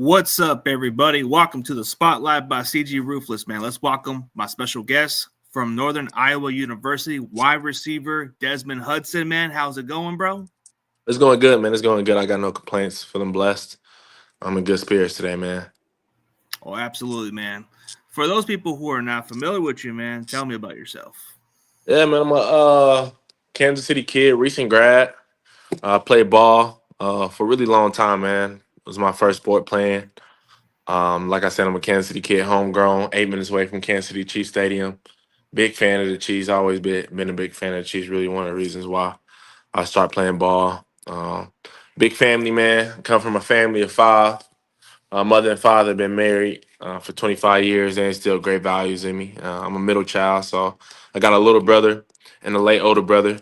What's up, everybody? Welcome to the Spotlight by CG Ruthless, man. Let's welcome my special guest from Northern Iowa University, wide receiver Desmond Hutson, man. How's it going, bro? It's going good, man. It's going good. I got no complaints. Feeling blessed. I'm in good spirits today, man. Oh, absolutely, man. For those people who are not familiar with you, man, tell me about yourself. Yeah, man. I'm a Kansas City kid, recent grad. I played ball for a really long time, man. It was my first sport playing. Like I said, I'm a Kansas City kid, homegrown, 8 minutes away from Kansas City Chiefs Stadium. Big fan of the Chiefs. Always been a big fan of the Chiefs. Really one of the reasons why I started playing ball. Big family, man. Come from a family of five. Mother and father have been married for 25 years. They instilled great values in me. I'm a middle child, so I got a little brother and a late older brother.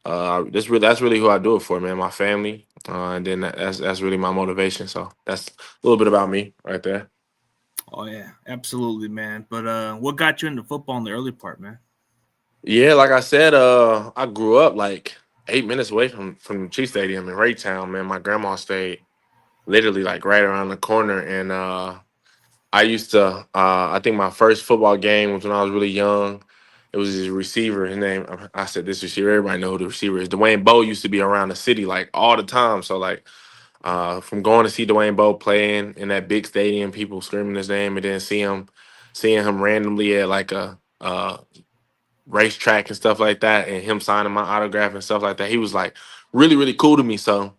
That's really who I do it for, man. My family, and then that's really my motivation. So that's a little bit about me right there. Oh, yeah, absolutely, man. But what got you into football in the early part, man? Yeah, like I said, I grew up like 8 minutes away from Chief Stadium in Raytown, man. My grandma stayed literally like right around the corner, and I used to. I think my first football game was when I was really young. It was his receiver. His name. I said this receiver. Everybody know who the receiver is. Dwayne Bowe used to be around the city like all the time. So like, from going to see Dwayne Bowe playing in that big stadium, people screaming his name, and then seeing him randomly at like a racetrack and stuff like that, and him signing my autograph and stuff like that. He was like really cool to me. So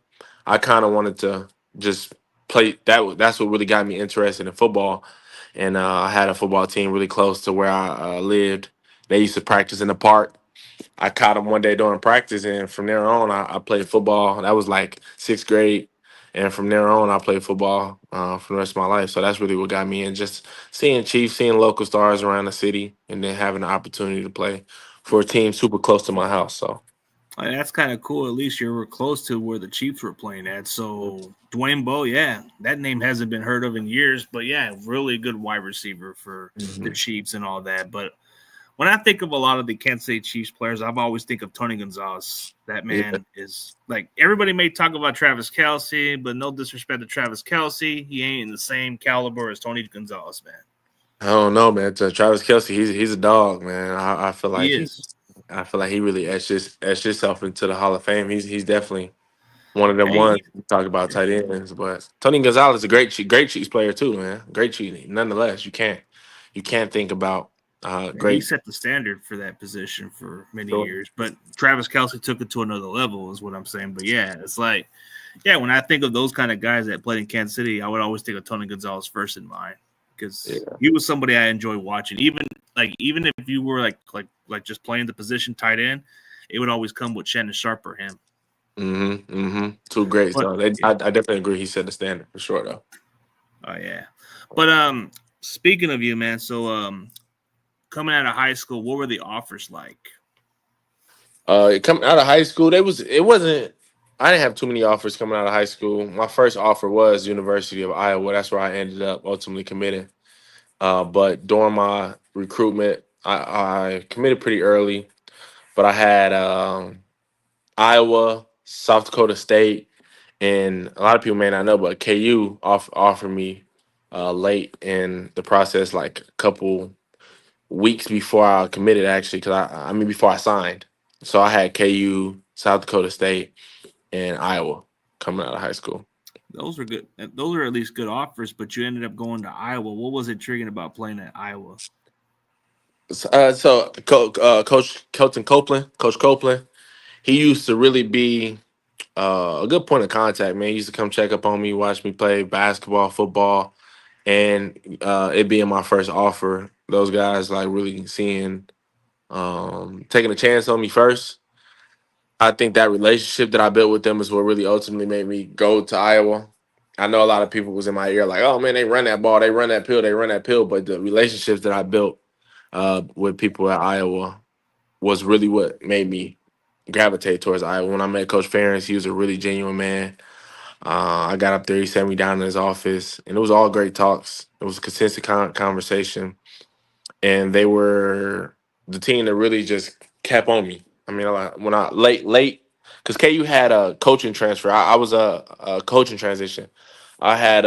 I kind of wanted to just play. That's what really got me interested in football. And I had a football team really close to where I lived. They used to practice in the park. I caught them one day during practice, and from there on, I played football. That was like sixth grade, and from there on, I played football for the rest of my life. So that's really what got me in. Just seeing Chiefs, seeing local stars around the city, and then having the opportunity to play for a team super close to my house. So That's kind of cool. At least you were close to where the Chiefs were playing at. So Dwayne Bowe, yeah, that name hasn't been heard of in years, but yeah, really good wide receiver for the mhm. Chiefs and all that. But when I think of a lot of the Kansas City Chiefs players, I've always think of Tony Gonzalez. That Yeah, man is like everybody may talk about Travis Kelsey, but no disrespect to Travis Kelsey, he ain't in the same caliber as Tony Gonzalez, man. I don't know, man. Travis Kelsey, he's a dog, man. I feel He like is. he really etched himself into the Hall of Fame. He's definitely one of them ones Hey, we talk about tight ends. But Tony Gonzalez is a great Chiefs player too, man. Great Chiefs. Nonetheless, you can't think about he great. set the standard for that position for many years. But Travis Kelsey took it to another level, is what I'm saying. But yeah, it's like, yeah, when I think of those kind of guys that played in Kansas City, I would always think of Tony Gonzalez first in mind because Yeah. he was somebody I enjoy watching. Even if you were like just playing the position tight end, it would always come with Shannon Sharp or him. Two greats But though. yeah, I definitely agree. He set the standard for sure though. oh yeah. But speaking of you, man, so coming out of high school, what were the offers like? Coming out of high school, it wasn't. I didn't have too many offers coming out of high school. My first offer was University of Iowa. That's where I ended up ultimately committing. But during my recruitment, I committed pretty early. But I had Iowa, South Dakota State, and a lot of people may not know, but KU offered me late in the process, like a couple weeks before I committed, actually, because I mean before I signed. So I had KU, South Dakota State, and Iowa coming out of high school. Those are good. Those are at least good offers, but you ended up going to Iowa. What was intriguing about playing at Iowa? Coach Copeland, he used to really be a good point of contact, man. He used to come check up on me, watch me play basketball, football, and it being my first offer. Those guys like really taking a chance on me first. I think that relationship that I built with them is what really ultimately made me go to Iowa. I know a lot of people was in my ear like, "Oh man, they run that ball, they run that pill, they run that pill." But the relationships that I built with people at Iowa was really what made me gravitate towards Iowa. When I met Coach Ferentz, he was a really genuine man. I got up there, he sat me down in his office, and it was all great talks. It was a consistent conversation, and they were the team that really just kept on me. I mean, when I late, because KU had a coaching transfer. I was a coaching transition. I had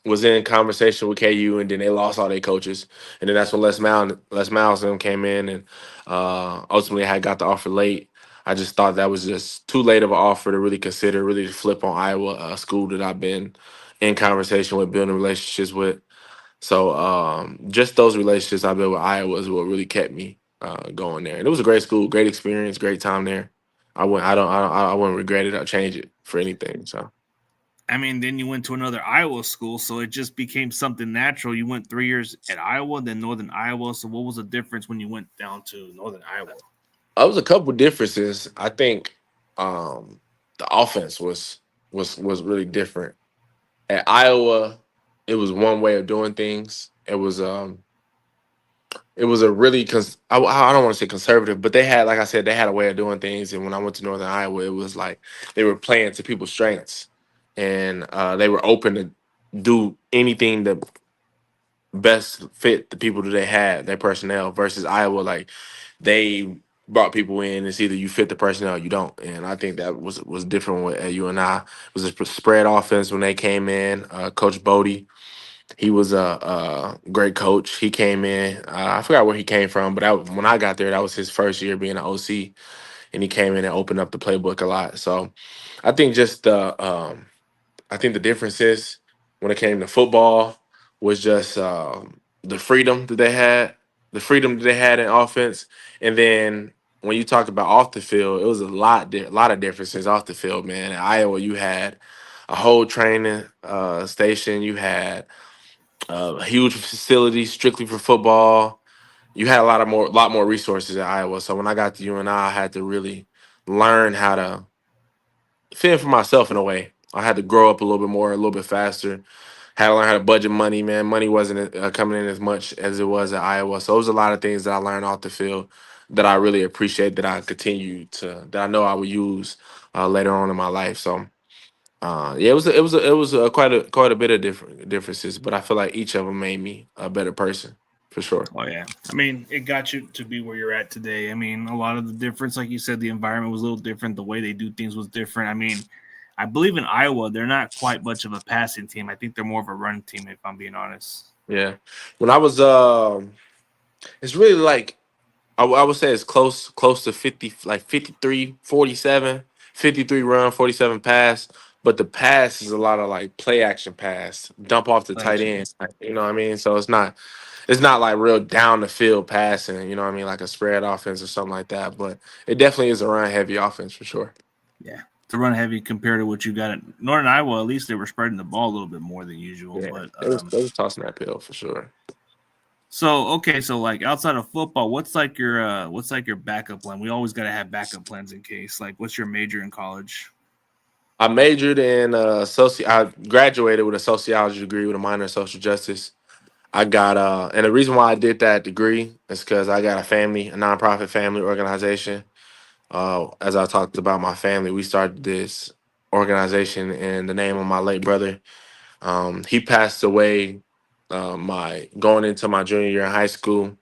was in conversation with KU, and then they lost all their coaches, and then that's when Les Miles and them came in, and ultimately I had got the offer late. I just thought that was just too late of an offer to really consider, really to flip on Iowa, a school that I've been in conversation with, building relationships with. So just those relationships I built with Iowa is what really kept me going there, and it was a great school, great experience, great time there. I wouldn't regret it or change it for anything. So. I mean, then you went to another Iowa school, so it just became something natural. You went 3 years at Iowa, then Northern Iowa. So what was the difference when you went down to Northern Iowa? There was a couple differences. I think the offense was really different. At Iowa, it was one way of doing things. It was a really I don't want to say conservative, but they had, like I said, they had a way of doing things. And when I went to Northern Iowa, it was like they were playing to people's strengths, and they were open to do anything that best fit the people that they had, their personnel. Versus Iowa, like they brought people in. It's either you fit the personnel or you don't. And I think that was different with at UNI. It was a spread offense when they came in. Coach Bodie, he was a great coach. He came in. I forgot where he came from, but when I got there, that was his first year being an OC, and he came in and opened up the playbook a lot. So I think just I think the difference is when it came to football was just the freedom that they had, the freedom that they had in offense, and then when you talk about off the field, it was a lot of differences off the field. Man, in Iowa, you had a whole training station, you had a huge facility strictly for football. You had lot more resources in Iowa. So when I got to UNI, I had to really learn how to fend for myself in a way. I had to grow up a little bit more, a little bit faster. Had to learn how to budget money, man. Money wasn't coming in as much as it was at Iowa. So it was a lot of things that I learned off the field that I really appreciate, that I continue to, that I know I will use later on in my life. So yeah, quite a bit of differences, but I feel like each of them made me a better person for sure. Oh yeah, I mean, it got you to be where you're at today. I mean, a lot of the difference, like you said, the environment was a little different. The way they do things was different. I mean, I believe in Iowa, they're not quite much of a passing team. I think they're more of a run team, if I'm being honest. Yeah, when I was it's really like I would say it's close to 50, like 53, 47, 53 run, 47 pass. But the pass is a lot of like play action pass, dump off the tight Action. end. You know what I mean? So it's not like real down the field passing, you know what I mean, like a spread offense or something like that. But it definitely is a run heavy offense for sure. Yeah, to run heavy compared to what you got at Northern Iowa. At least they were spreading the ball a little bit more than usual. Yeah. But It was tossing that pill for sure. so okay, so like outside of football, what's like your backup plan? We always got to have backup plans in case. Like, what's your major in college? I majored in I graduated with a sociology degree with a minor in social justice. I got and the reason why I did that degree is because I got a nonprofit family organization. As I talked about my family, we started this organization in the name of my late brother. He passed away my going into my junior year in high school.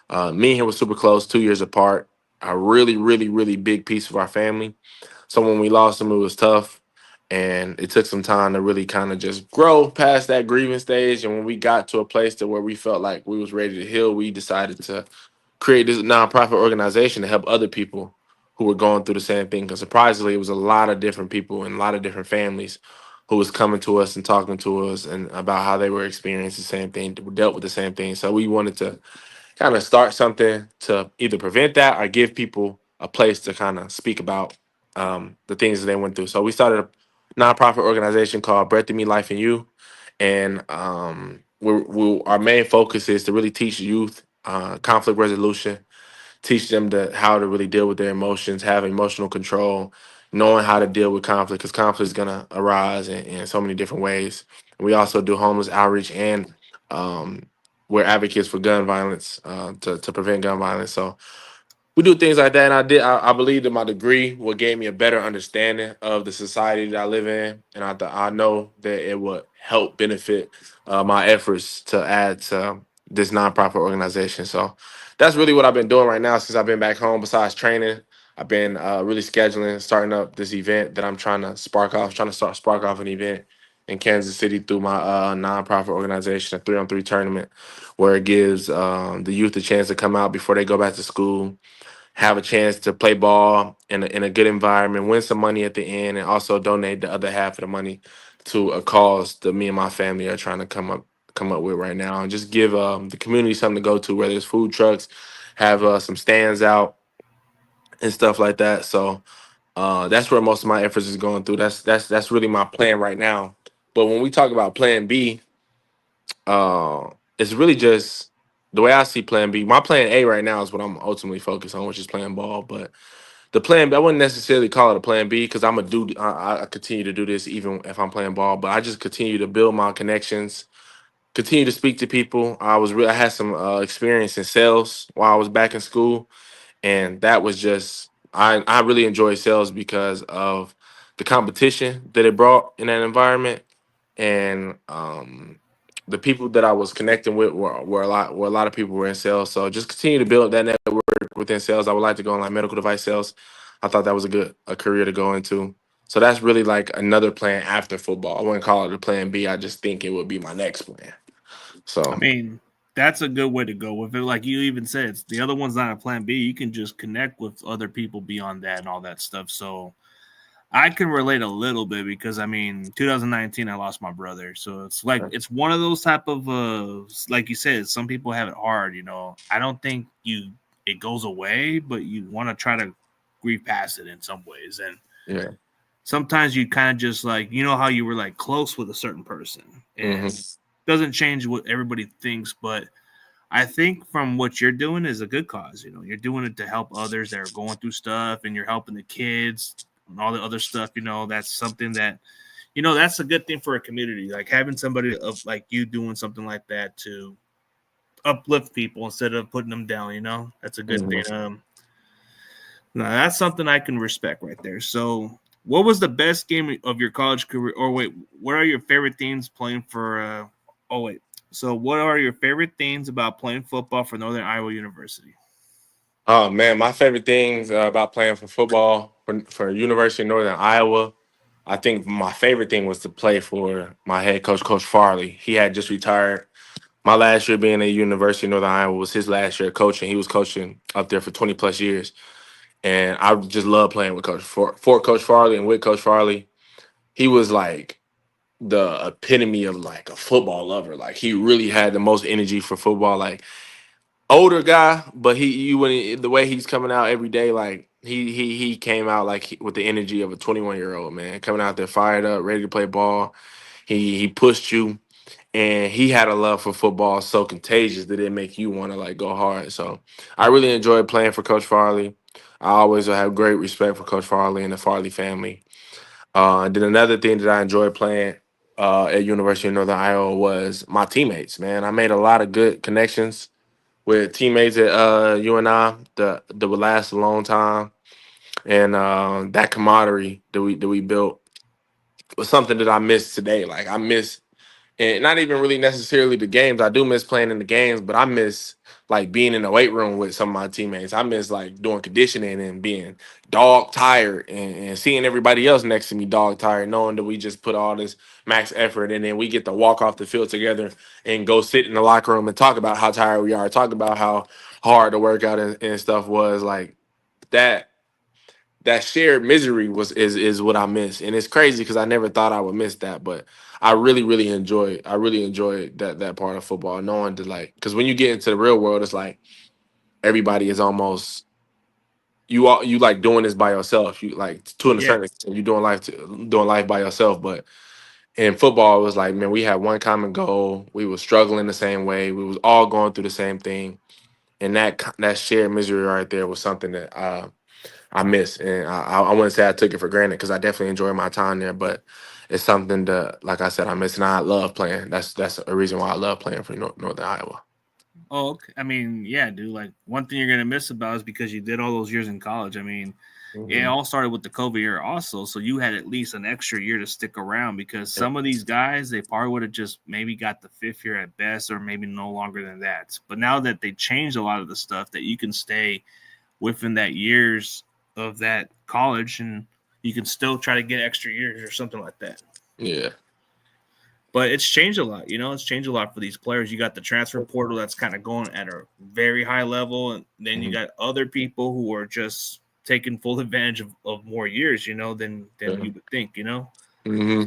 Me and him were super close, 2 years apart. A really, really, really big piece of our family. So when we lost him, it was tough. And it took some time to really kind of just grow past that grieving stage. And when we got to a place to where we felt like we was ready to heal, we decided to create this nonprofit organization to help other people who were going through the same thing. Because surprisingly, it was a lot of different people and a lot of different families who was coming to us and talking to us and about how they were experiencing the same thing, dealt with the same thing. So we wanted to kind of start something to either prevent that or give people a place to kind of speak about the things that they went through. So we started a nonprofit organization called Breath in Me, Life in You, and our main focus is to really teach youth conflict resolution, teach them how to really deal with their emotions, have emotional control, knowing how to deal with conflict, because conflict is going to arise in so many different ways. We also do homeless outreach, and um, we're advocates for gun violence to prevent gun violence. So we do things like that. And I believe that my degree will gave me a better understanding of the society that I live in. And I know that it would help benefit my efforts to add to this nonprofit organization. So that's really what I've been doing right now since I've been back home. Besides training, I've been really scheduling, starting up this event that I'm trying to spark off, trying to spark off an event in Kansas City through my nonprofit organization, a 3-on-3 tournament, where it gives the youth a chance to come out before they go back to school, have a chance to play ball in a good environment, win some money at the end, and also donate the other half of the money to a cause that me and my family are trying to come up with right now, and just give the community something to go to, whether it's food trucks, have some stands out and stuff like that. So that's where most of my efforts is going through. That's really my plan right now. But when we talk about Plan B, uh, it's really just the way I see Plan B. My Plan A right now is what I'm ultimately focused on, which is playing ball. But the Plan B, I wouldn't necessarily call it a Plan B because I'm a do. I continue to do this even if I'm playing ball. But I just continue to build my connections, continue to speak to people. I had some experience in sales while I was back in school, and that was just I really enjoy sales because of the competition that it brought in that environment, and the people that I was connecting with were a lot of people were in sales. So just continue to build that network within sales. I would like to go in like medical device sales. I thought that was a career to go into. So that's really like another plan after football. I wouldn't call it a plan B. I just think it would be my next plan. I So mean, that's a good way to go with it. Like you even said, the other one's not a plan B. You can just connect with other people beyond that and all that stuff. So I can relate a little bit because I mean, 2019, I lost my brother. So it's like it's one of those type of like you said, some people have it hard. You know, I don't think it goes away, but you want to try to grieve past it in some ways. And yeah. sometimes you kind of just like how you were like close with a certain person, and Hmm. doesn't change what everybody thinks, but I think from what you're doing is a good cause. You're doing it to help others that are going through stuff, and you're helping the kids and all the other stuff. That's something that that's a good thing for a community. Like having somebody of like you doing something like that to uplift people instead of putting them down. That's a good Hmm. thing. No, that's something I can respect right there. So, what was the best game of your college career? Or wait, what are your favorite things playing for? Oh wait, so what are your favorite things about playing football for Northern Iowa University? Oh man, my favorite things about playing for football for University of Northern Iowa, I think my favorite thing was to play for my head coach, Coach Farley. He had just retired. My last year being at University of Northern Iowa was his last year coaching. He was coaching up there for 20 plus years, and I just love playing with for Coach Farley and with Coach Farley. He was like the epitome of like a football lover. Like he really had the most energy for football. Like older guy, but the way he's coming out every day, like he came out like with the energy of a 21-year-old man coming out there fired up, ready to play ball. He pushed you, and he had a love for football so contagious that it make you want to like go hard. So I really enjoyed playing for Coach Farley. I always have great respect for Coach Farley and the Farley family. And then another thing that I enjoyed playing at University of Northern Iowa was my teammates. Man, I made a lot of good connections with teammates at UNI that would last a long time, and that camaraderie that we built was something that I miss today. Like I miss, and not even really necessarily the games. I do miss playing in the games, but I miss like being in the weight room with some of my teammates. I miss like doing conditioning and being dog tired and seeing everybody else next to me dog tired, knowing that we just put all this max effort and then we get to walk off the field together and go sit in the locker room and talk about how tired we are, talk about how hard the workout and stuff was. Like that that shared misery is what I miss, and it's crazy because I never thought I would miss that, but I really enjoy that part of football, knowing that like because when you get into the real world, it's like everybody is almost you like doing this by yourself. You like to a Yeah. certain extent, you doing life by yourself, but in football, it was like man, we had one common goal. We were struggling the same way. We was all going through the same thing, and that shared misery right there was something that I miss, and I wouldn't say I took it for granted because I definitely enjoyed my time there. But it's something that, like I said, I miss, and I love playing. That's a reason why I love playing for Northern Iowa. Oh, okay. I mean, yeah, dude. Like one thing you're gonna miss about is because you did all those years in college. I mean, it Hmm. all started with the COVID year, also. So you had at least an extra year to stick around because Yeah. some of these guys they probably would have just maybe got the fifth year at best, or maybe no longer than that. But now that they changed a lot of the stuff, that you can stay within that years of that college, and you can still try to get extra years or something like that. Yeah. but it's changed a lot. It's changed a lot for these players. You got the transfer portal that's kind of going at a very high level, and then you Mhm. got other people who are just taking full advantage of more years, than Yeah. you would think. hmm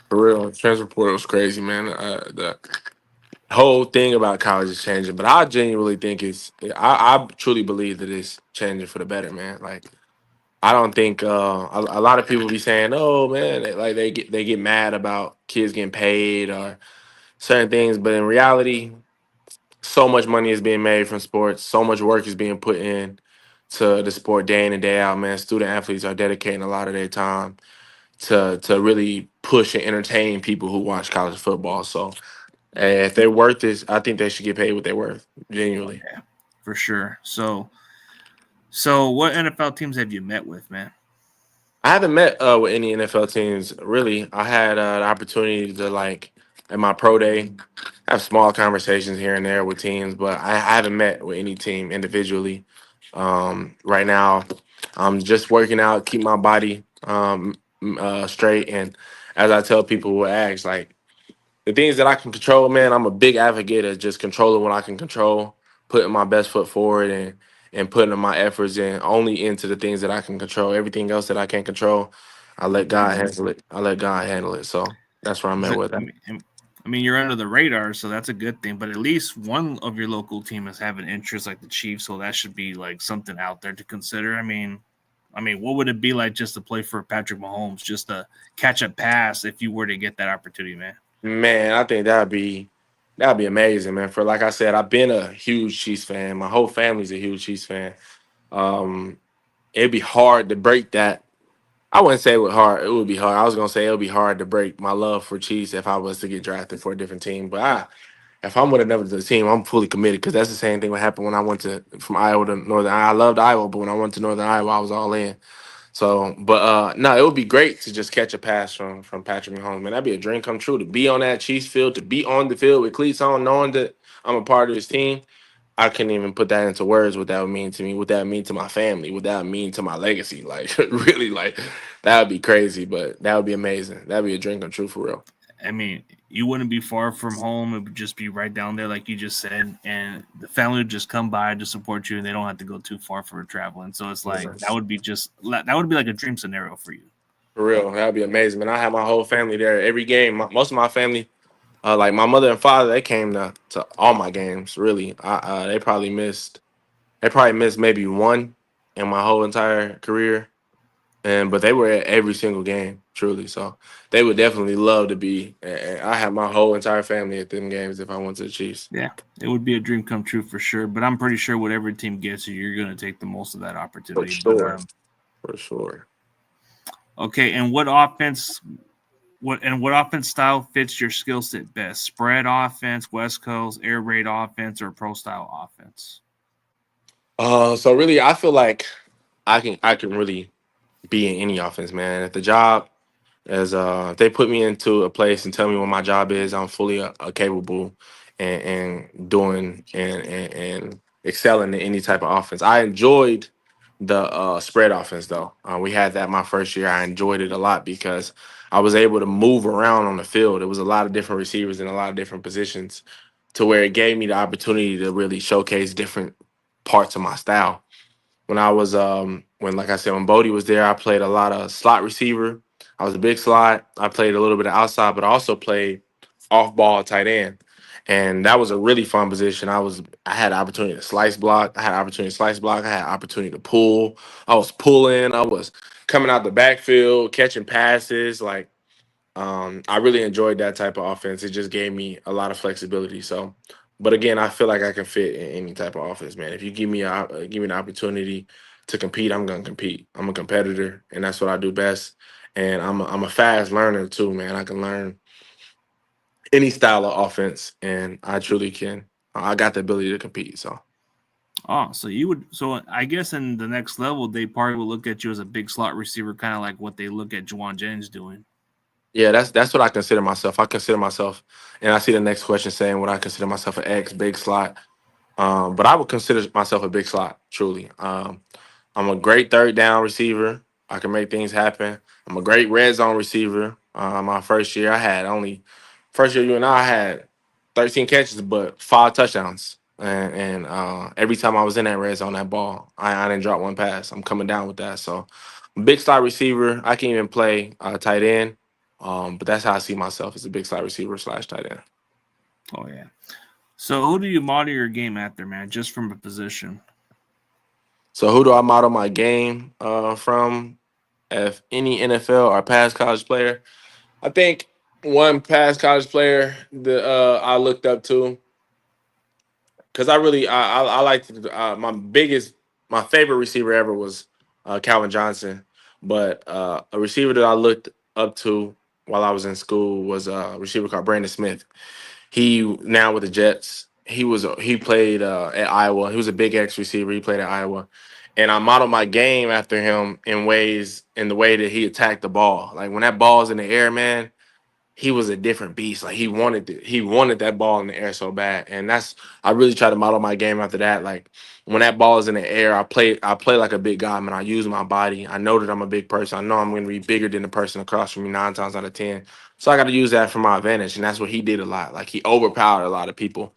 For real, transfer portal was crazy, man. The whole thing about college is changing, but I genuinely think I truly believe that it's changing for the better, man. Like I don't think a lot of people be saying, "Oh man," like they get mad about kids getting paid or certain things, but in reality, so much money is being made from sports. So much work is being put in to the sport day in and day out. Man, student athletes are dedicating a lot of their time to really push and entertain people who watch college football. So, if they're worth this, I think they should get paid what they're worth. Oh Genuinely. yeah, for sure. So what NFL teams have you met with, man? I haven't met with any NFL teams really. I had the opportunity to like at my pro day have small conversations here and there with teams, but I haven't met with any team individually. Right now, I'm just working out, keep my body straight, and as I tell people who ask, like the things that I can control, man, I'm a big advocate of just controlling what I can control, putting my best foot forward, and putting my efforts in only into the things that I can control. Everything else that I can't control, I let God handle it. I let God handle it. So that's where I'm at So, with I that. mean, you're under the radar, so that's a good thing. But at least one of your local team is having interest, like the Chiefs, so that should be like something out there to consider. What would it be like just to play for Patrick Mahomes, just to catch a pass if you were to get that opportunity, man? Man, I think that'd be amazing, man. For like I said, I've been a huge Chiefs fan. My whole family's a huge Chiefs fan. Um, it'd be hard to break that. I wouldn't say it would hard. It would be hard. I was gonna say it would be hard to break my love for Chiefs if I was to get drafted for a different team. But if I'm with another team, I'm fully committed because that's the same thing that happened when I went to from Iowa to Northern. I loved Iowa, but when I went to Northern Iowa, I was all in. So, but no, it would be great to just catch a pass from Patrick Mahomes. Man, that'd be a dream come true to be on that Chiefs field, to be on the field with cleats on, knowing that I'm a part of his team. I couldn't even put that into words. What that would mean to me, what that would mean to my family, what that would mean to my legacy. Like, really, like that would be crazy, but that would be amazing. That'd be a dream come true for real. I mean, you wouldn't be far from home. It would just be right down there, like you just said, and the family would just come by to support you, and they don't have to go too far for traveling. So it's like that Yes. would be that would be like a dream scenario for you. For real, that'd be amazing. Man, I have my whole family there every game. Most of my family, like my mother and father, they came to all my games. Really, they probably missed maybe one in my whole entire career, and but they were at every single game. Truly, so they would definitely love to be. And I have my whole entire family at them games if I went to the Chiefs. Yeah, it would be a dream come true for sure. But I'm pretty sure whatever team gets you, you're going to take the most of that For opportunity. But sure, for sure. okay, and what offense style fits your skill set best? Spread offense, West Coast, air raid offense, or pro style offense? So really, I feel like I can really be in any offense, man. If the job as if they put me into a place and tell me what my job is, I'm fully capable and doing and excelling in any type of offense. I enjoyed the spread offense though. We had that my first year. I enjoyed it a lot because I was able to move around on the field. It was a lot of different receivers in a lot of different positions, to where it gave me the opportunity to really showcase different parts of my style. When I was when like I said, when Bodie was there, I played a lot of slot receiver. I was a big slot. I played a little bit of outside, but I also played off ball tight end. And that was a really fun position. I had opportunity to slice block. I had opportunity to slice block. I had opportunity to pull. I was pulling. I was coming out the backfield, catching passes. Like I really enjoyed that type of offense. It just gave me a lot of flexibility. So, but again, I feel like I can fit in any type of offense, man. If you give me an opportunity to compete, I'm gonna compete. I'm a competitor, and that's what I do best. And I'm a fast learner too, man. I can learn any style of offense, and I truly can. I got the ability to compete. So. Oh, so you would. So I guess in the next level, they probably will look at you as a big slot receiver, kind of like what they look at Juwan Jennings doing. Yeah, that's what I consider myself. I consider myself, and I see the next question saying what I consider myself an X big slot. But I would consider myself a big slot, truly. I'm a great third down receiver. I can make things happen. I'm a great red zone receiver. My first year, I had only first year UNI, I had 13 catches, but 5 touchdowns. And every time I was in that red zone, that ball, I didn't drop one pass. I'm coming down with that. So, big slot receiver. I can even play tight end. But that's how I see myself as a big slot receiver slash tight end. Oh yeah. So who do you model your game after, man? Just from a position. So, who do I model my game from? If any NFL or past college player, I think one past college player that I looked up to because I liked my favorite receiver ever was Calvin Johnson, but a receiver that I looked up to while I was in school was a receiver called Brandon Smith. He now with the Jets. He played at Iowa. He was a big X receiver. He played at Iowa, and I modeled my game after him in the way that he attacked the ball. Like when that ball's in the air, man, he was a different beast. Like he wanted that ball in the air so bad, and I really try to model my game after that. Like when that ball is in the air, I play like a big guy, man. I use my body. I know that I'm a big person. I know I'm going to be bigger than the person across from me 9 times out of 10. So I got to use that for my advantage, and that's what he did a lot. Like he overpowered a lot of people,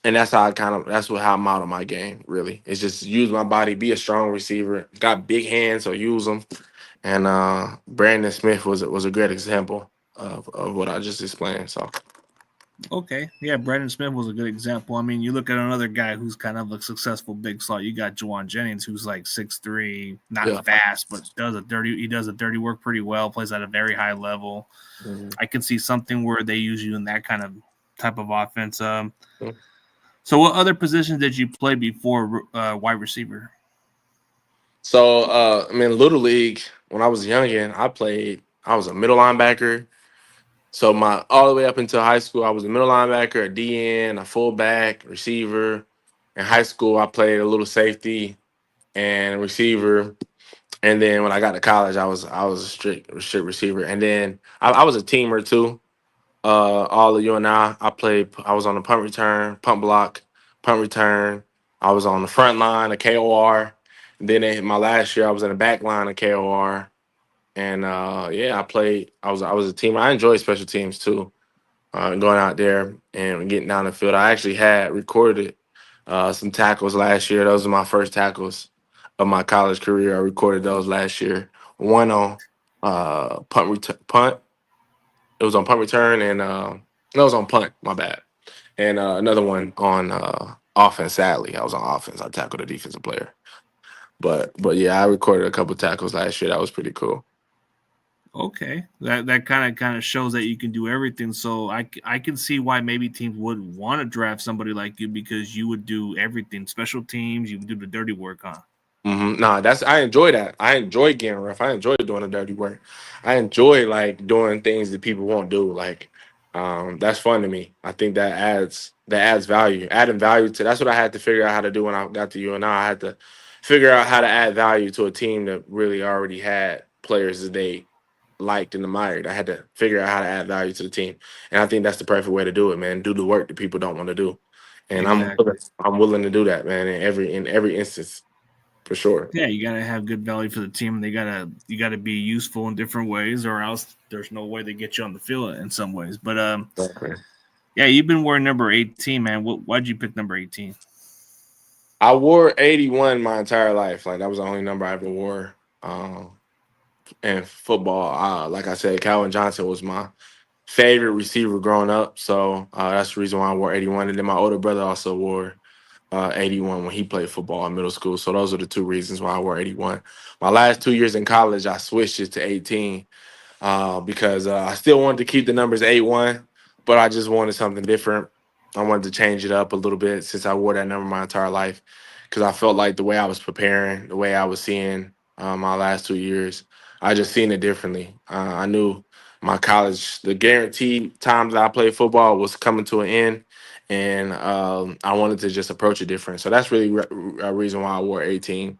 and how I model my game. Really, it's just use my body, be a strong receiver. Got big hands, so use them. And Brandon Smith was a great example of what I just explained. So Okay. Yeah, Brandon Smith was a good example. I mean, you look at another guy who's kind of a successful big slot. You got Juwan Jennings, who's like 6'3", not yeah. fast, but he does a dirty work pretty well, plays at a very high level. Mhm. I can see something where they use you in that kind of type of offense. So what other positions did you play before wide receiver? So I mean, Little League when I was youngin, I was a middle linebacker. So my all the way up until high school, I was a middle linebacker, a DN, a fullback, receiver. In high school, I played a little safety and receiver. And then when I got to college, I was a strict receiver. And then I was a teamer too. All of you and I played. I was on the punt return, punt block, punt return. I was on the front line of KOR. And then my last year, I was in the back line of KOR. And yeah, I played. I was a teamer. I enjoy special teams too. Going out there and getting down the field. I actually had recorded some tackles last year. Those are my first tackles of my college career. I recorded those last year. One on punt. It was on punt return, and no, it was on punt. My bad. And another one on offense. Sadly, I was on offense. I tackled a defensive player. But yeah, I recorded a couple tackles last year. That was pretty cool. Okay, that kind of shows that you can do everything. So I can see why maybe teams would want to draft somebody like you because you would do everything, special teams, you would do the dirty work, huh? Nah, I enjoy that. I enjoy getting rough. I enjoy doing the dirty work. I enjoy like doing things that people won't do. Like, that's fun to me. I think that adds value. Adding value to that's what I had to figure out how to do when I got to UNI. I had to figure out how to add value to a team that really already had players that they liked and admired. I had to figure out how to add value to the team, and I think that's the perfect way to do it, man. Do the work that people don't want to do, and Exactly. I'm willing to do that, man. In every instance. For sure. Yeah, you gotta have good value for the team. You gotta be useful in different ways, or else there's no way they get you on the field in some ways. But Okay. yeah, you've been wearing number 18, man. Why'd you pick number 18? I wore 81 my entire life. Like that was the only number I ever wore. In football, like I said, Calvin Johnson was my favorite receiver growing up. So that's the reason why I wore 81. And then my older brother also wore 81 when he played football in middle school. So those are the two reasons why I wore 81. My last 2 years in college, I switched it to 18 because I still wanted to keep the numbers 8-1, but I just wanted something different. I wanted to change it up a little bit since I wore that number my entire life because I felt like the way I was preparing, the way I was seeing my last 2 years, I just seen it differently. I knew my college, the guaranteed time that I played football was coming to an end, and I wanted to just approach it different. So that's really a reason why I wore 18.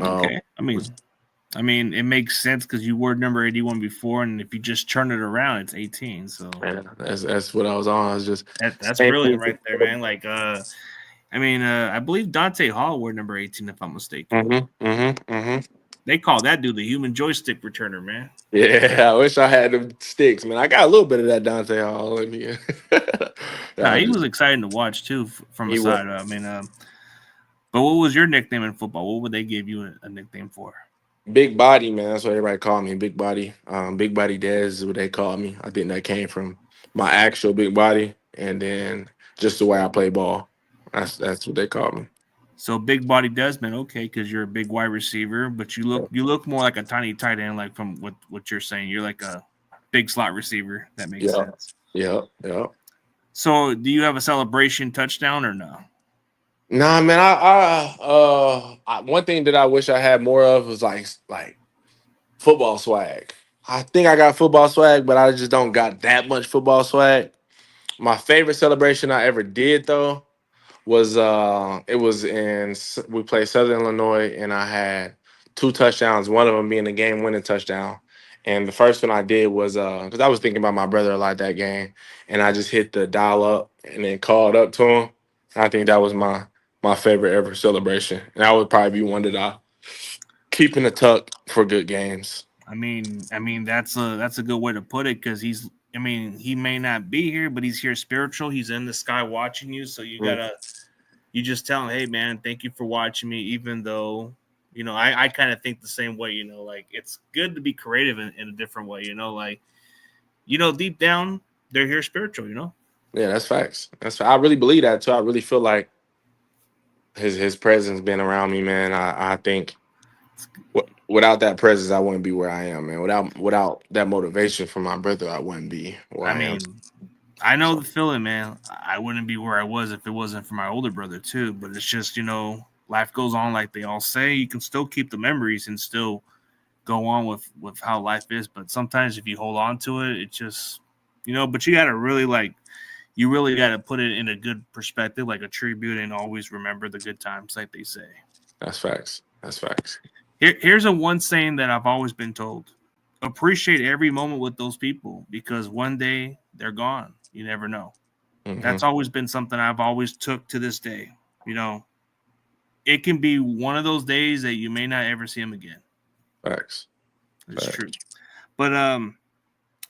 Uh, Okay, I mean, it makes sense because you wore number 81 before, and if you just turn it around, it's 18. So Man, that's what I was on. I was just that's same brilliant thing. right there, man. Like, I mean, I believe Dante Hall wore number 18, if I'm mistaken. Mm-hmm, mm-hmm, mm-hmm. They call that dude the human joystick returner, man. Yeah, I wish I had them sticks, man. I got a little bit of that Dante Hall in me. Nah, I he just was exciting to watch too from a he was side. I mean, but what was your nickname in football? What would they give you a nickname for? big body, man. That's what everybody called me, big body. Big body Dez is what they called me. I think that came from my actual big body, and then just the way I play ball. That's what they called me. So big body Desmond, okay, because you're a big wide receiver, but you look more like a tiny tight end, like from what you're saying. You're like a big slot receiver. That makes Yeah, sense. yeah, yeah. So do you have a celebration touchdown or no? Nah, man. One thing that I wish I had more of was like football swag. I think I got football swag, but I just don't got that much football swag. My favorite celebration I ever did though was it was we played Southern Illinois and I had two touchdowns, one of them being a game winning touchdown. And the first one I did was because I was thinking about my brother a lot that game, and I just hit the dial up and then called up to him. I think that was my favorite ever celebration, and that would probably be one that I keep in the tuck for good games. I mean that's a good way to put it because he's. I mean, he may not be here, but he's here spiritual. He's in the sky watching you, so Mm, you just tell him, hey man, thank you for watching me, even though I kind of think the same way. Like it's good to be creative in a different way. Like deep down they're here spiritual. yeah, that's facts. I really believe that too. I really feel like his presence being around me, man. I think without that presence, I wouldn't be where I am, man. Without that motivation from my brother, I wouldn't be where I I am. mean, I know So the feeling, man. I wouldn't be where I was if it wasn't for my older brother too. But it's just life goes on, like they all say. You can still keep the memories and still go on with how life is. But sometimes if you hold on to it, it just But you got to really you really got to put it in a good perspective, like a tribute, and always remember the good times, like they say. that's facts. That's facts. Here's a one saying that I've always been told: appreciate every moment with those people because one day they're gone. You never know. Hmm. That's always been something I've always took to this day. You know, it can be one of those days that you may not ever see them again. Facts. It's true. Facts. But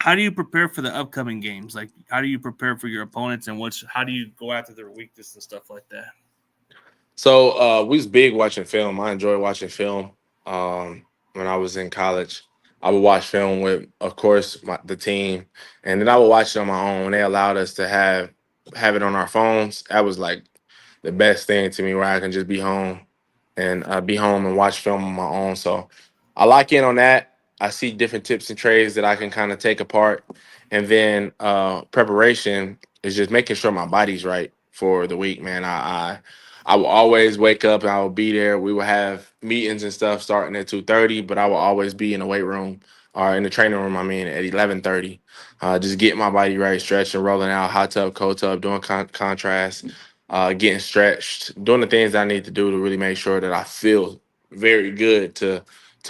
how do you prepare for the upcoming games? Like, how do you prepare for your opponents, and how do you go after their weakness and stuff like that? So we was big watching film. I enjoy watching film. When I was in college, I would watch film with, of course, the team, and then I would watch it on my own. When they allowed us to have it on our phones, that was like the best thing to me, where I can just be home and watch film on my own. So I lock in on that. I see different tips and trades that I can kind of take apart, and then preparation is just making sure my body's right for the week, man. I will always wake up and I will be there. We will have meetings and stuff starting at 2:30, but I will always be in the weight room or in the training room. I mean, at 11:30, just getting my body right, stretching, rolling out, hot tub, cold tub, doing contrast, getting stretched, doing the things I need to do to really make sure that I feel very good to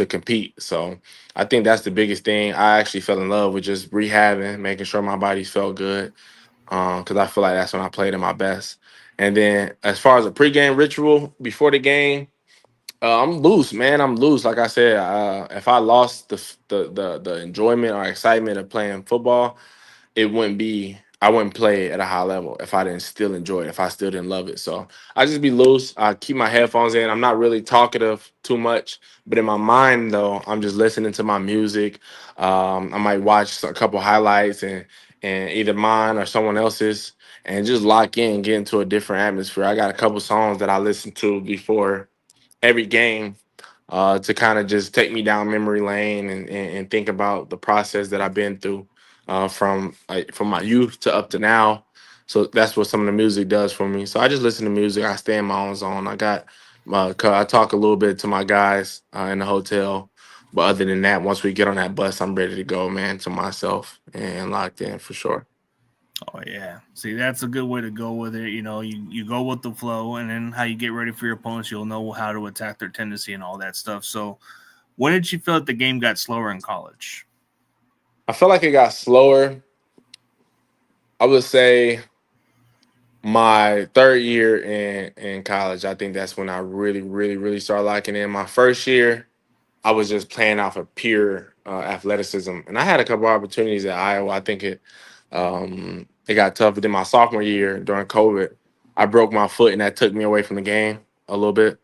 compete. So I think that's the biggest thing. I actually fell in love with just rehabbing, making sure my body felt good, because I feel like that's when I played at my best. And then as far as a pregame ritual before the game, I'm loose, man. I'm loose. Like I said, if I lost the enjoyment or excitement of playing football, it wouldn't be I wouldn't play at a high level if I didn't still enjoy it, if I still didn't love it. So I just be loose. I keep my headphones in. I'm not really talkative too much, but in my mind though, I'm just listening to my music. I might watch a couple highlights and either mine or someone else's, and just lock in, get into a different atmosphere. I got a couple songs that I listen to before every game, to kind of just take me down memory lane and think about the process that I've been through, from my youth to up to now. So that's what some of the music does for me. So I just listen to music. I stay in my own zone. I talk a little bit to my guys in the hotel. But other than that, once we get on that bus, I'm ready to go, man, to myself and locked in for sure. Oh yeah. See, that's a good way to go with it. You go with the flow, and then how you get ready for your opponents, you'll know how to attack their tendency and all that stuff. So, when did you feel that the game got slower in college? I feel like it got slower. I would say my third year in college. I think that's when I really, really, really started liking it. My first year, I was just playing off of pure athleticism. And I had a couple opportunities at Iowa. I think it got tough. But then my sophomore year during COVID, I broke my foot, and that took me away from the game a little bit.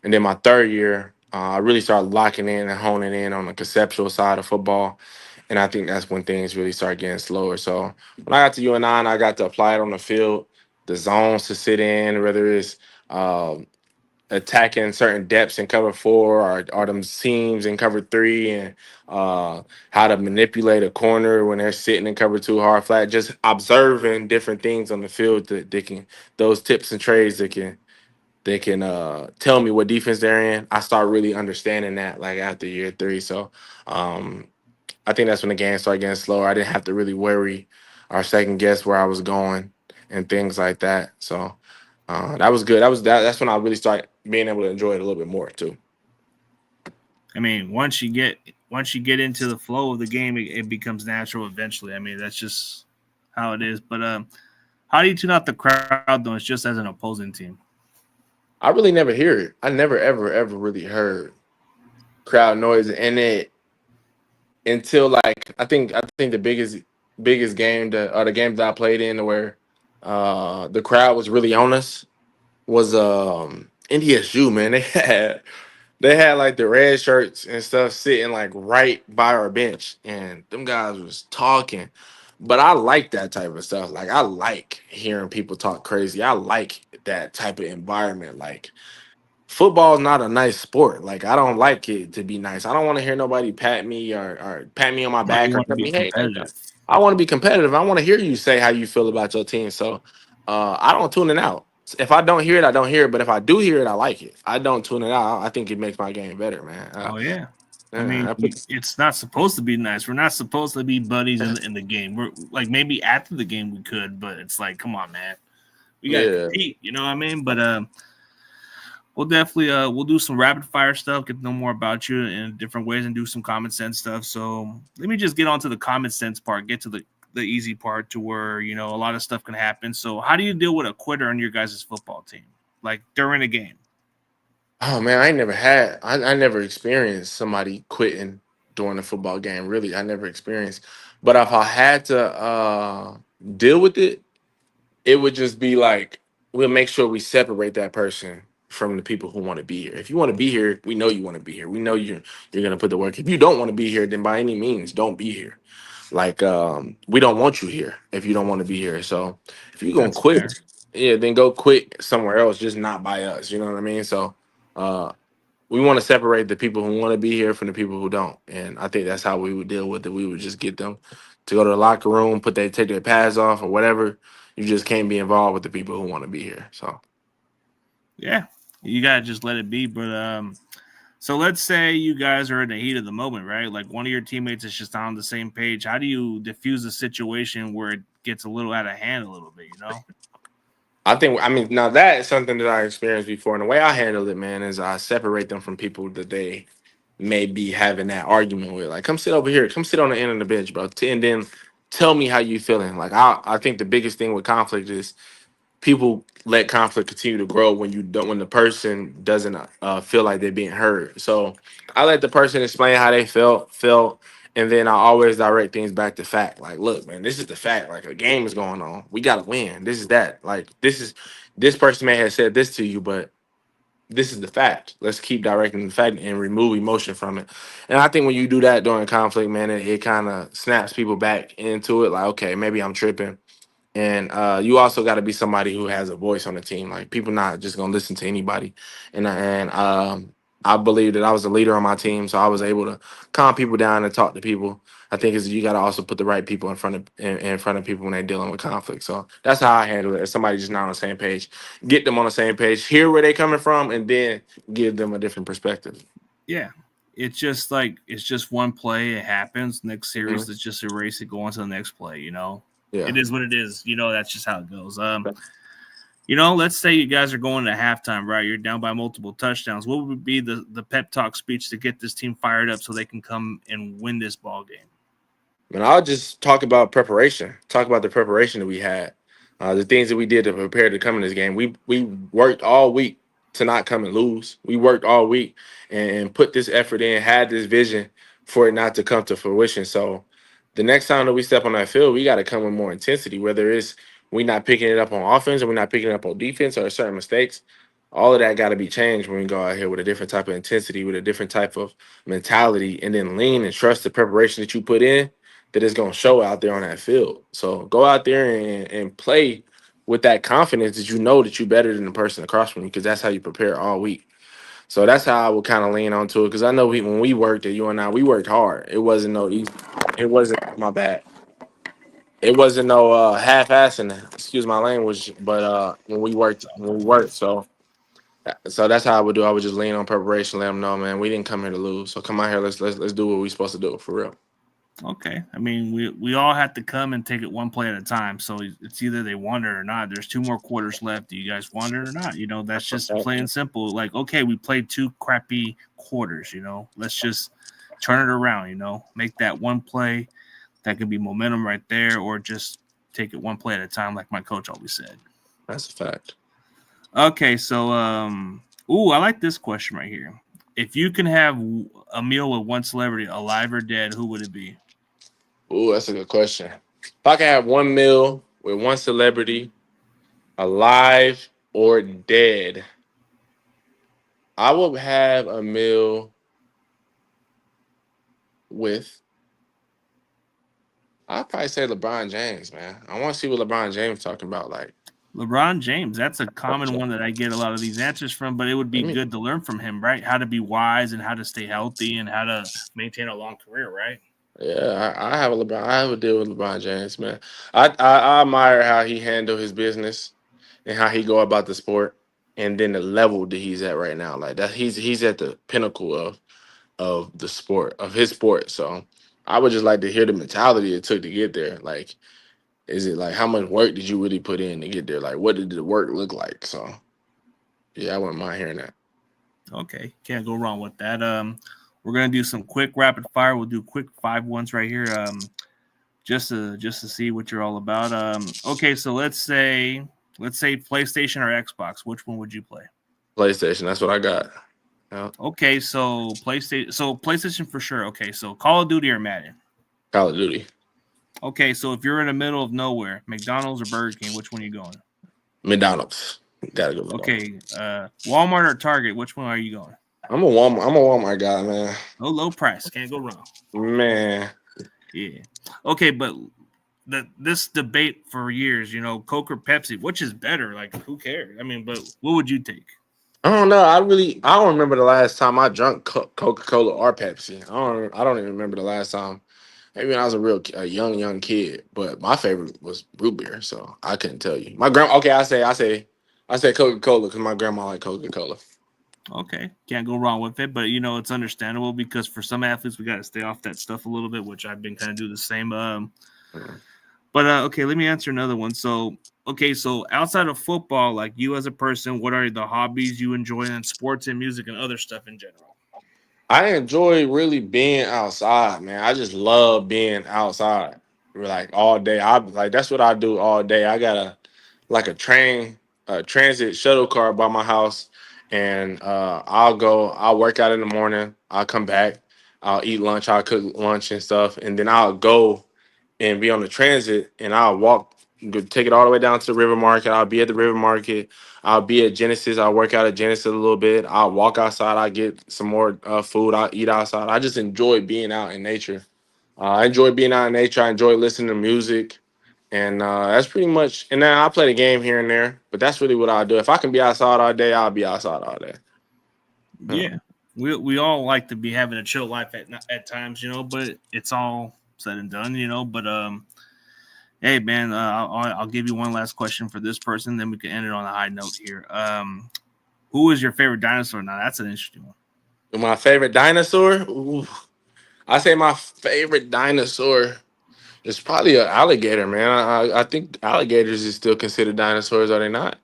And then my third year, I really started locking in and honing in on the conceptual side of football. And I think that's when things really start getting slower. So when I got to UNI, I got to apply it on the field, the zones to sit in, whether it's attacking certain depths in cover four or them seams in cover three, and how to manipulate a corner when they're sitting in cover two hard flat, just observing different things on the field that they can, those tips and trades that can tell me what defense they're in. I start really understanding that like after year three. So um, I think that's when the game started getting slower. I didn't have to really worry or second guess where I was going and things like that. So that was good. That's when I really started being able to enjoy it a little bit more too. I mean, once you get into the flow of the game, it becomes natural eventually. I mean, that's just how it is. But how do you tune out the crowd though? It's just as an opposing team. I really never hear it. I never ever really heard crowd noise in it until like I think the biggest game that or the games that I played in where the crowd was really on us was NDSU, man. They had like the red shirts and stuff sitting like right by our bench, and them guys was talking. But I like that type of stuff. Like I like hearing people talk crazy. I like that type of environment. Like football is not a nice sport. Like I don't like it to be nice. I don't want to hear nobody pat me or pat me on my No, you back or want to tell be me, hey, like competitive. that. I want to be competitive. I want to hear you say how you feel about your team. So I don't tune it out. If I don't hear it, I don't hear it. But if I do hear it, I like it. I don't tune it out. I think it makes my game better, man. Oh yeah. I Yeah, mean, that puts, it's not supposed to be nice. We're not supposed to be buddies in the game. We're like maybe after the game we could, but it's like, come on, man, we got to yeah. compete. You know what I mean? But we'll definitely we'll do some rapid fire stuff, get to know more about you in different ways, and do some common sense stuff. So let me just get on to the common sense part, get to the easy part to where a lot of stuff can happen. So how do you deal with a quitter on your guys' football team, like during a game? Oh man, I never experienced somebody quitting during a football game. Really, I never experienced. But if I had to deal with it, it would just be like we'll make sure we separate that person from the people who want to be here. If you want to be here, we know you want to be here. We know you're gonna put the work. If you don't want to be here, then by any means, don't be here. Like we don't want you here if you don't want to be here. So if you're gonna That's quit, fair. yeah, then go quit somewhere else, just not by us. You know what I mean? So uh we want to separate the people who want to be here from the people who don't. And I think that's how we would deal with it. We would just get them to go to the locker room, take their pads off or whatever. You just can't be involved with the people who want to be here. So Yeah, you gotta just let it be. But so let's say you guys are in the heat of the moment, right? Like one of your teammates is just on the same page. How do you diffuse a situation where it gets a little out of hand a little bit? I mean, now that is something that I experienced before. And the way I handle it, man, is I separate them from people that they may be having that argument with. Like, come sit over here. Come sit on the end of the bench, bro. And then tell me how you feeling. Like, I think the biggest thing with conflict is people let conflict continue to grow when the person doesn't feel like they're being heard. So I let the person explain how they felt, and then I always direct things back to fact. Like, look, man, this is the fact. Like, a game is going on. We gotta win. This is that. Like, this person may have said this to you, but this is the fact. Let's keep directing the fact and remove emotion from it. And I think when you do that during conflict, man, it kind of snaps people back into it. Like, okay, maybe I'm tripping. And you also got to be somebody who has a voice on the team. Like people not just gonna listen to anybody. And I believe that I was a leader on my team, so I was able to calm people down and talk to people. I think is you got to also put the right people in front of people when they're dealing with conflict. So that's how I handle it. If somebody just not on the same page, get them on the same page, hear where they coming from, and then give them a different perspective. Yeah, it's just like it's just one play. It happens. Next Mhm. series, let's just erase it. Go on to the next play. Yeah. It is what it is. That's just how it goes. Let's say you guys are going to halftime, right? You're down by multiple touchdowns. What would be the pep talk speech to get this team fired up so they can come and win this ball game? And I'll just talk about preparation. Talk about the preparation that we had, the things that we did to prepare to come in this game. We worked all week. to not come and lose. We worked all week and put this effort in, had this vision for it not to come to fruition. So the next time that we step on that field, we got to come with more intensity, whether it's we not picking it up on offense or we're not picking it up on defense or certain mistakes. All of that got to be changed when we go out here with a different type of intensity, with a different type of mentality, and then lean and trust the preparation that you put in that is going to show out there on that field. So go out there and play with that confidence that you know that you're better than the person across from you because that's how you prepare all week. So that's how I would kind of lean onto it because I know when we worked at UNI, we worked hard. It wasn't no easy. It wasn't my bad. It wasn't no half-assing. Excuse my language, but when we worked, so that's how I would do. I would just lean on preparation, let them know, man, we didn't come here to lose. So come out here, let's do what we're supposed to do for real. Okay. I mean, we all have to come and take it one play at a time. So it's either they want it or not. There's 2 more quarters left. Do you guys want it or not? That's just plain and simple. Like, okay, we played 2 crappy quarters. Let's just turn it around. Make that one play that could be momentum right there, or just take it one play at a time, like my coach always said. That's a fact. Okay, so I like this question right here. If you can have a meal with one celebrity, alive or dead, who would it be? Ooh, that's a good question. If I could have one meal with one celebrity, alive or dead, I would have a meal with. I'd probably say LeBron James, man. I want to see what LeBron James talking about. Like, LeBron James, that's a common one that I get a lot of these answers from, but it would be let me. good to learn from him, right? How to be wise and how to stay healthy and how to maintain a long career, right? Yeah, I have a LeBron. I have a deal with LeBron James, man. I admire how he handle his business and how he go about the sport, and then the level that he's at right now. Like that, he's at the pinnacle of the sport of his sport. So I would just like to hear the mentality it took to get there. Like, is it like how much work did you really put in to get there? Like, what did the work look like? So yeah, I wouldn't mind hearing that. Okay, can't go wrong with that. We're gonna do some quick rapid fire. We'll do quick 5 ones right here. Just to see what you're all about. Okay, so let's say PlayStation or Xbox. Which one would you play? PlayStation. That's what I got. Yeah. Okay, so PlayStation for sure. Okay, so Call of Duty or Madden. Call of Duty. Okay, so if you're in the middle of nowhere, McDonald's or Burger King, which one are you going? McDonald's. Gotta go McDonald's. Okay, Walmart or Target, which one are you going? I'm a Walmart guy, man. Oh, low price, can't go wrong. Man. Yeah. Okay, but this debate for years, Coke or Pepsi, which is better? Like, who cares? I mean, but what would you take? I don't know. I don't remember the last time I drank Coca-Cola or Pepsi. I don't even remember the last time. Maybe when I was a young kid. But my favorite was root beer, so I couldn't tell you. My grandma. Okay, I say Coca-Cola because my grandma liked Coca-Cola. Okay, can't go wrong with it, but it's understandable because for some athletes we got to stay off that stuff a little bit, which I've been kind of do the same. But okay, let me answer another one. So, okay, so outside of football, like you as a person, what are the hobbies you enjoy in sports and music and other stuff in general? I enjoy really being outside, man. I just love being outside, like all day. I like that's what I do all day. I got a transit shuttle car by my house, and I'll work out in the morning. I'll come back. I'll eat lunch. I'll cook lunch and stuff, and then I'll go and be on the transit, and I'll take it all the way down to the river market. I'll be at the river market. I'll be at Genesis. I'll work out at Genesis a little bit. I'll walk outside. I'll get some more food. I'll eat outside. I just enjoy being out in nature. I enjoy being out in nature. I enjoy listening to music. And that's pretty much. And then I play the game here and there. But that's really what I'll do. If I can be outside all day, I'll be outside all day. Yeah, we all like to be having a chill life at times, but it's all said and done, But hey, man, I'll give you one last question for this person, then we can end it on a high note here. Who is your favorite dinosaur? Now, that's an interesting one. My favorite dinosaur? Ooh, I say my favorite dinosaur is probably an alligator, man. I think alligators is still considered dinosaurs, are they not?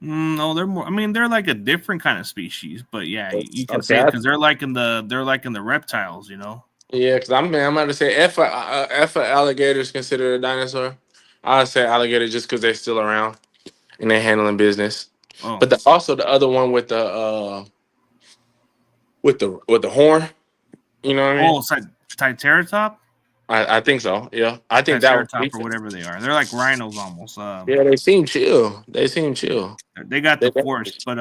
No, they're more. I mean, they're like a different kind of species, but yeah, you can say Okay. it because they're like in the reptiles, Yeah, because I'm about to say if a alligator is considered a dinosaur, I'd say alligator just because they're still around and they're handling business. Oh, But also the other one with the horn. You know what I mean? oh, it's like Triceratop, I think so. Yeah, I think that was Triceratop, or decent. whatever they are. They're like rhinos almost. Yeah, they seem chill. They seem chill. They got They the definitely force, but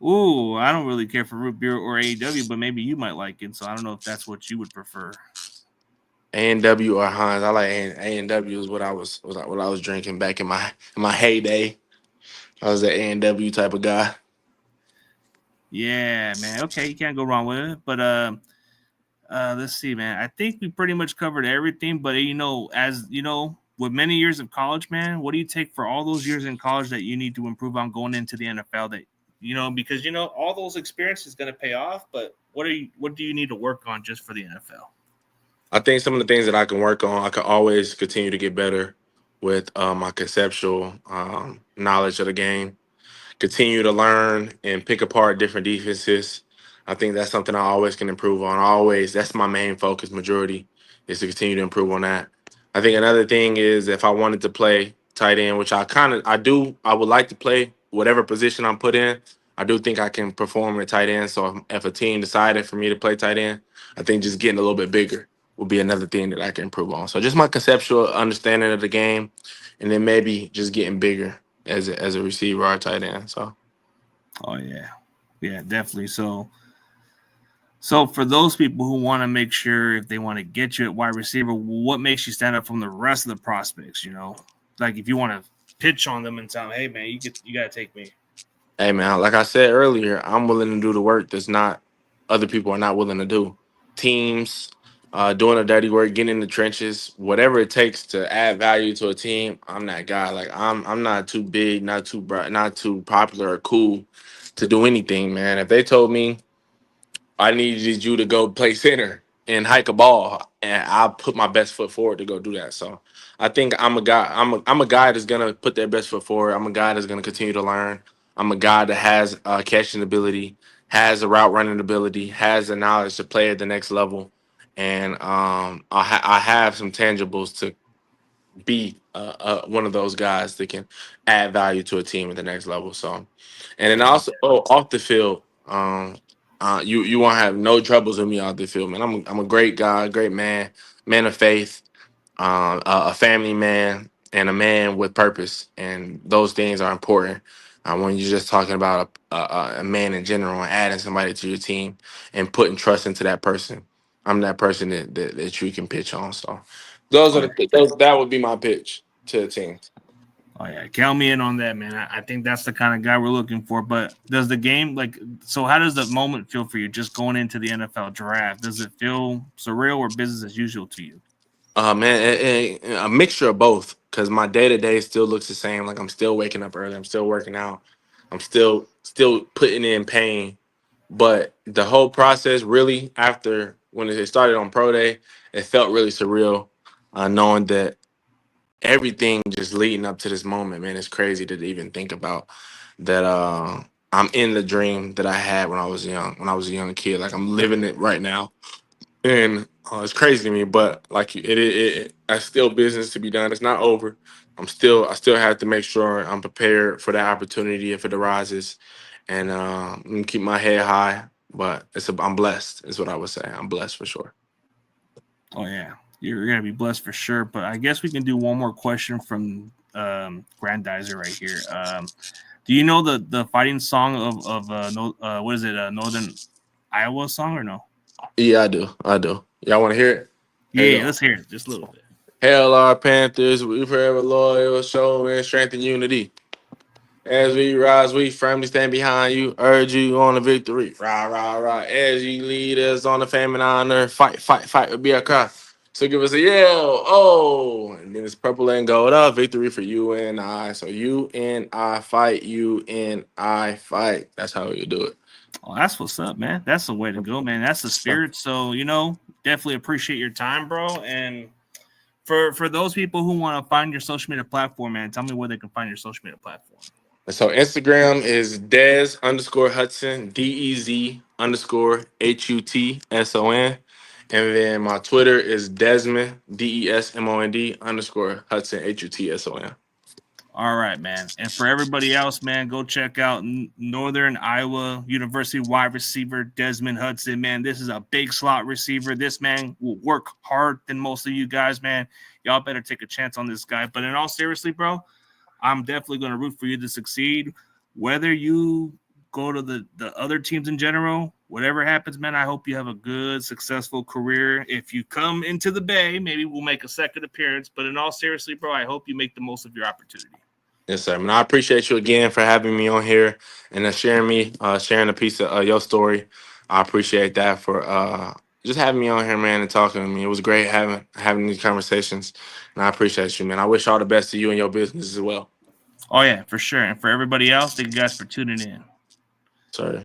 ooh, I don't really care for root beer or AEW, but maybe you might like it. So I don't know if that's what you would prefer. A&W or Heinz. I like A&W is what I was drinking back in my heyday. I was an A&W type of guy. Yeah, man. Okay, you can't go wrong with it. But let's see, man. I think we pretty much covered everything. But as you know, with many years of college, man, what do you take for all those years in college that you need to improve on going into the NFL? That because all those experiences going to pay off. But what do you need to work on just for the NFL? I think some of the things that I can work on, I can always continue to get better with my conceptual knowledge of the game. Continue to learn and pick apart different defenses. I think that's something I always can improve on. Always, that's my main focus. Majority is to continue to improve on that. I think another thing is if I wanted to play tight end, which I do, I would like to play whatever position I'm put in. I do think I can perform at tight end. So if a team decided for me to play tight end, I think just getting a little bit bigger will be another thing that I can improve on. So just my conceptual understanding of the game, and then maybe just getting bigger as a receiver or a tight end. So Oh yeah, yeah, definitely. So for those people who want to make sure if they want to get you at wide receiver, what makes you stand up from the rest of the prospects? Like if you want to pitch on them and tell them, hey man, you got to take me. hey man, like I said earlier, I'm willing to do the work that's not other people are not willing to do. Teams, doing the dirty work, getting in the trenches, whatever it takes to add value to a team. I'm that guy. Like I'm not too big, not too bright, not too popular or cool to do anything, man. If they told me I needed you to go play center and hike a ball, and I'll put my best foot forward to go do that. So I think I'm a guy. I'm a guy that's gonna put their best foot forward. I'm a guy that's gonna continue to learn. I'm a guy that has catching ability, has a route running ability, has the knowledge to play at the next level, and I have some tangibles to be one of those guys that can add value to a team at the next level. So, and then Oh, also off the field, you won't have no troubles with me off the field, man. I'm a great guy, great man, man of faith, a family man, and a man with purpose, and those things are important. When you're just talking about a man in general and adding somebody to your team and putting trust into that person, I'm that person that you can pitch on. So those oh are yeah, that would be my pitch to the team. oh yeah. Count me in on that, man. I think that's the kind of guy we're looking for. But does the game like so? How does the moment feel for you? Just going into the NFL draft, does it feel surreal or business as usual to you? Man, a mixture of both. Cause my day to day still looks the same. Like I'm still waking up early. I'm still working out. I'm still putting in pain. But the whole process, really, after when it started on pro day, it felt really surreal. Knowing that everything just leading up to this moment, man, it's crazy to even think about that. I'm in the dream that I had when I was young. When I was a young kid, like I'm living it right now. And it's crazy to me, but like that's still business to be done. It's not over. I still have to make sure I'm prepared for that opportunity if it arises, and I'm gonna keep my head high. But I'm blessed, is what I would say. I'm blessed for sure. Oh yeah, you're gonna be blessed for sure. But I guess we can do one more question from Grandizer right here. Do you know the fighting song of no, what is it? Northern Iowa song or no? Yeah, I do. I do. Y'all want to hear it? Here you Yeah, go. let's hear it just a little bit. Hail our Panthers, we forever loyal, showing strength and unity. As we rise, we firmly stand behind you, urge you on the victory. Rah, rah, rah. As you lead us on the fame and honor, fight, fight, fight would be our cry. So give us a yell, oh, and then it's purple and gold up, victory for you and I. So you and I fight, you and I fight. That's how you do it. Oh, that's what's up, man. That's the way to go, man. That's the spirit. So definitely appreciate your time, bro. And for those people who want to find your social media platform, man, tell me where they can find your social media platform. So Instagram is Dez underscore Hudson, DEZ underscore HUTSON. And then my Twitter is Desmond, DESMOND underscore Hudson, HUTSON. All right, man. And for everybody else, man, go check out Northern Iowa University wide receiver Desmond Hutson, man. This is a big slot receiver. This man will work hard than most of you guys, man. Y'all better take a chance on this guy. But in all seriously, bro, I'm definitely going to root for you to succeed. Whether you go to the other teams in general, whatever happens, man, I hope you have a good, successful career. If you come into the Bay, maybe we'll make a second appearance. But in all seriously, bro, I hope you make the most of your opportunity. Yes, sir. Man, I appreciate you again for having me on here and sharing a piece of your story. I appreciate that for just having me on here, man, and talking to me. It was great having these conversations, and I appreciate you, man. I wish all the best to you and your business as well. Oh, yeah, for sure. And for everybody else, thank you guys for tuning in. Sorry.